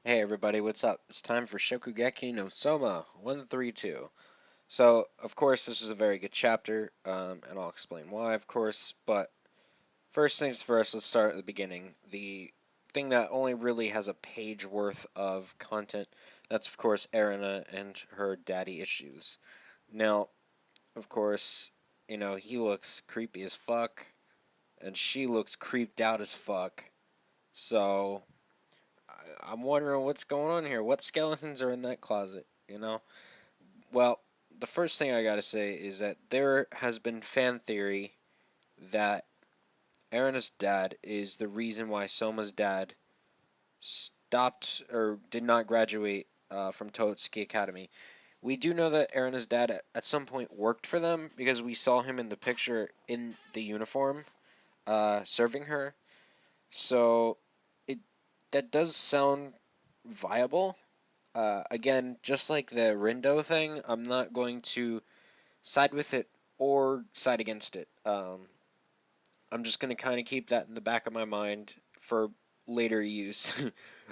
Hey everybody, what's up? It's time for Shokugeki no Souma 132. So, of course, this is a very good chapter, and I'll explain why, of course, but first things first, let's start at the beginning. The thing that only really has a page worth of content, that's of course Erina and her daddy issues. Now, of course, he looks creepy as fuck, and she looks creeped out as fuck, so I'm wondering what's going on here. What skeletons are in that closet? Well, the first thing I gotta say is that there has been fan theory that Erina's dad is the reason why Soma's dad stopped or did not graduate from Totsuki Academy. We do know that Erina's dad at some point worked for them because we saw him in the picture in the uniform serving her. So it that does sound viable. Again, just like the Rindo thing, I'm not going to side with it or side against it. I'm just going to kind of keep that in the back of my mind for later use,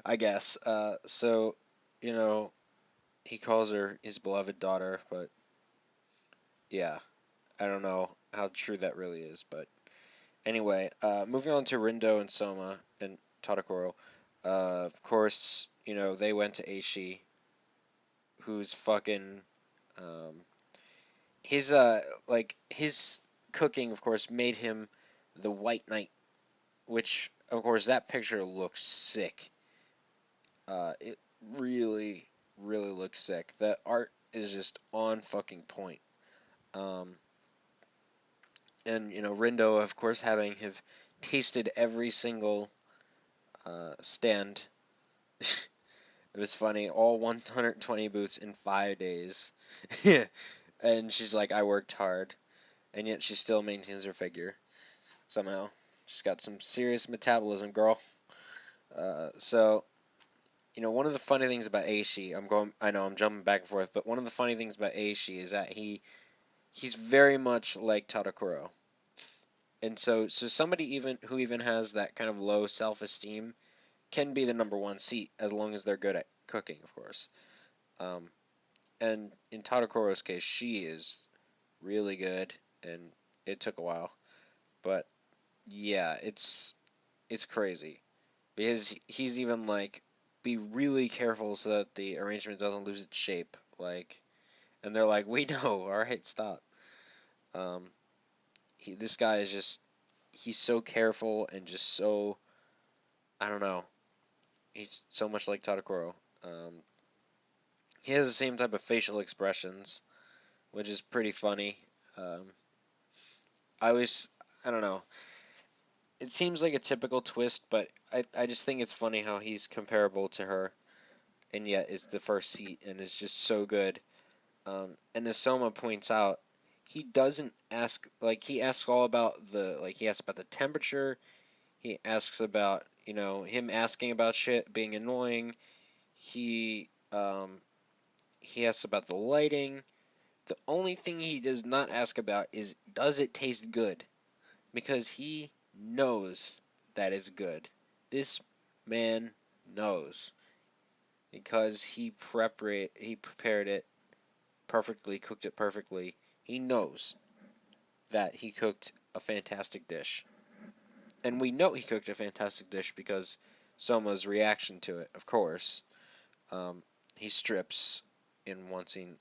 I guess. So, you know, he calls her his beloved daughter, but yeah, I don't know how true that really is. But anyway, moving on to Rindo and Soma and Tadakoro. Of course, they went to Aishi, who's fucking um, his his cooking of course made him the White Knight, which of course that picture looks sick. It really really looks sick. The art is just on fucking point. Um, and Rindo of course having have tasted every single stand. It was funny, all 120 booths in 5 days. And she's like, I worked hard, and yet she still maintains her figure somehow. She's got some serious metabolism, girl. So, one of the funny things about Aishi, I know I'm jumping back and forth, but one of the funny things about Aishi is that he's very much like Tadakuro. And so somebody who even has that kind of low self-esteem can be the number one seat as long as they're good at cooking, of course. Um, and in Tadakuro's case, she is really good, and it took a while, but yeah, it's crazy. Because he's even like, be really careful so that the arrangement doesn't lose its shape. Like, and they're like, we know, all right, stop. Um, this guy is he's so careful and just so, I don't know, he's so much like Tadakuro. Um, he has the same type of facial expressions, which is pretty funny. Um, I always, I don't know, it seems like a typical twist, but I just think it's funny how he's comparable to her and yet is the first seat and is just so good. And as Soma points out, he doesn't ask, like, he asks all about he asks about the temperature, he asks about, him asking about shit being annoying, he asks about the lighting. The only thing he does not ask about is, does it taste good? Because he knows that it's good. This man knows because he prepared it perfectly, cooked it perfectly. He knows that he cooked a fantastic dish. And we know he cooked a fantastic dish because Soma's reaction to it, of course. Um, he strips in one scene.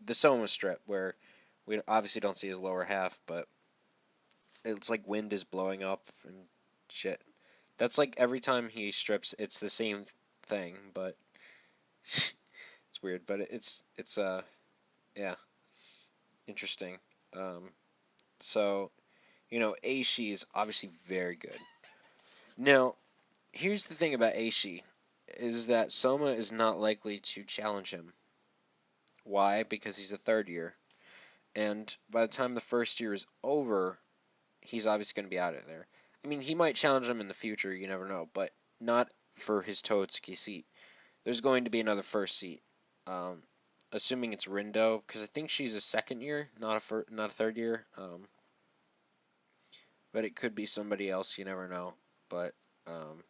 The Soma strip, where we obviously don't see his lower half, but it's like wind is blowing up and shit. That's like every time he strips, it's the same thing, but it's weird. But it's yeah, interesting. Um, so Aishi is obviously very good. Now, here's the thing about Aishi, is that Soma is not likely to challenge him. Why? Because he's a third year. And by the time the first year is over, he's obviously going to be out of there. I mean, he might challenge him in the future, you never know, but not for his Totsuki seat. There's going to be another first seat. Um, Assuming it's Rindo, because I think she's a second year, not a third year. But it could be somebody else, you never know. But um,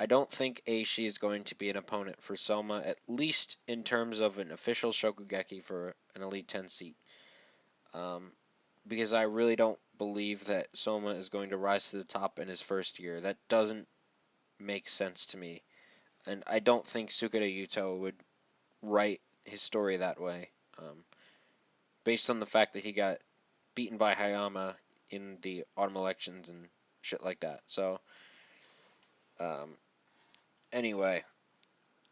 I don't think Aishi is going to be an opponent for Soma, at least in terms of an official Shokugeki for an Elite 10 seat. Because I really don't believe that Soma is going to rise to the top in his first year. That doesn't make sense to me. And I don't think Sukada Yuto would write his story that way. Based on the fact that he got beaten by Hayama in the autumn elections and shit like that. So, um, anyway,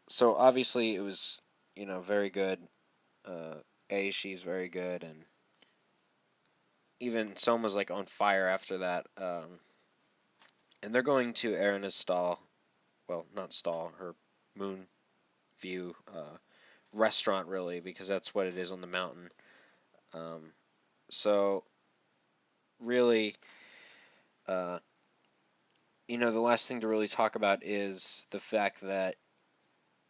so obviously it was, very good. She's very good, and even Soma's like on fire after that. And they're going to Erina's stall. Well, not stall, her moon view restaurant, really, because that's what it is on the mountain. So, really, uh, the last thing to really talk about is the fact that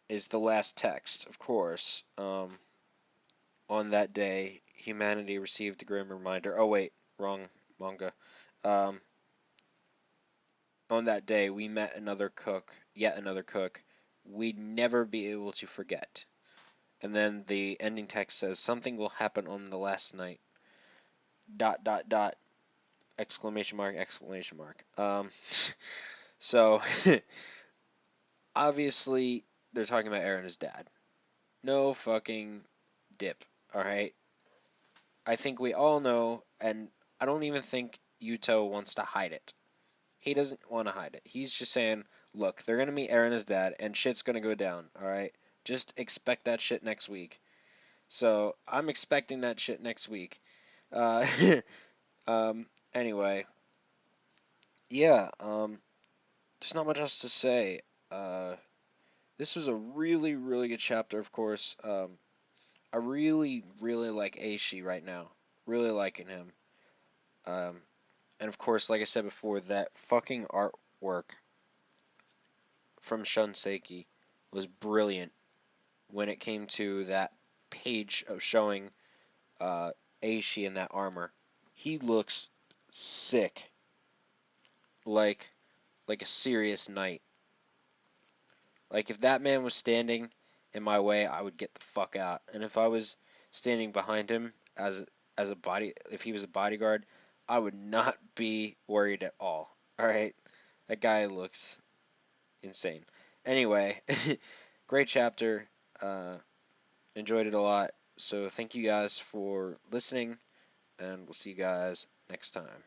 is the last text, of course. On that day, humanity received a grim reminder. Oh, wait, wrong manga. Um, on that day, we met another cook, yet another cook. We'd never be able to forget. And then the ending text says, something will happen on the last night. ... Exclamation mark, exclamation mark. So, obviously, they're talking about Eren as dad. No fucking dip, alright? I think we all know, and I don't even think Yuto wants to hide it. He doesn't want to hide it. He's just saying, look, they're going to meet Eren as dad, and shit's going to go down, alright? Just expect that shit next week. So, I'm expecting that shit next week. Uh, anyway, yeah, there's not much else to say. This was a really, really good chapter, of course. I really, really like Aishi right now. Really liking him. And of course, like I said before, that fucking artwork from Shunseki was brilliant when it came to that page of showing Aishi in that armor. He looks sick. Like a serious knight. Like if that man was standing in my way, I would get the fuck out. And if I was standing behind him if he was a bodyguard, I would not be worried at all. All right, that guy looks insane. Anyway, great chapter. Enjoyed it a lot. So thank you guys for listening, and we'll see you guys next time.